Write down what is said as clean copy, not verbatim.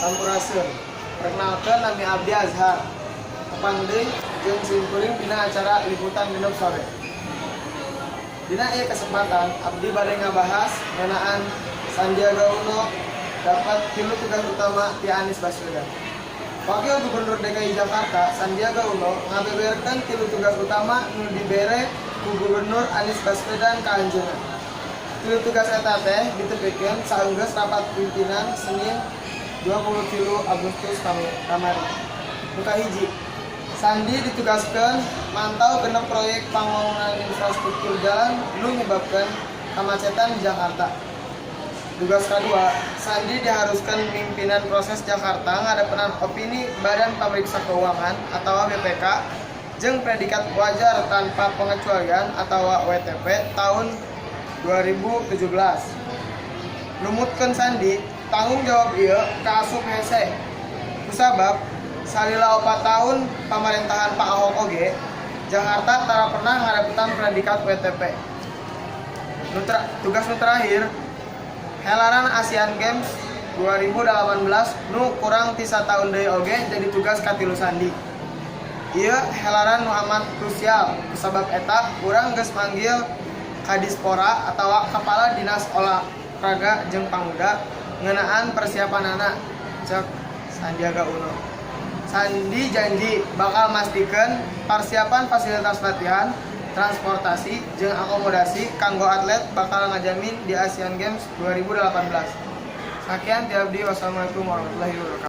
Sampurasun. Perkenalkan nami Abdi Azhar. Kepanggih jeung simkuring dina acara liputan genep sore. Dina ieu kesempatan Abdi bade ngabahas ngenaan Sandiaga Uno dapat 3 tugas utama ti Anies Baswedan. Wakil Gubernur DKI Jakarta Sandiaga Uno ngabeberkeun 3 tugas utama nu dibere ku Gubernur Anies Baswedan ka anjeunna. 3 tugas eta teh ditepikeun saenggeus rapat pimpinan Senin 23 Agustus kamari. Nu kahiji, Sandi ditugaskeun mantau genep proyek pambangunan infrastruktur jalan nu nyebabkeun kemacetan di Jakarta. Tugas kedua, Sandi diharuskan pimpinan proses Jakarta ngadepeunan opini Badan Pameriksa Keuangan atau BPK jeung predikat wajar tanpa pengecualian atau WTP tahun 2017. Numutkeun Sandi tanggung jawab ieu ka asup hese. Kusabab salila 4 tahun pamerintahan Pak Ahok oge, Jakarta tara pernah ngadepeutan predikat WTP. Tugas nu terakhir, helaran Asian Games 2018 nu kurang ti sataun deui oge jadi tugas katilu Sandi. Ieu helaran nu amat krusial, kusabab eta urang geus manggil Kadispora atau Kepala Dinas Olahraga jeung Pangmuda ngeunaan persiapanana, cek Sandiaga Uno. Sandi janji bakal mastikeun persiapan fasilitas latihan, transportasi, jeung akomodasi kanggo atlet bakal ngajamin di Asian Games 2018. Sakian ti abdi, wassalamualaikum warahmatullahi wabarakatuh.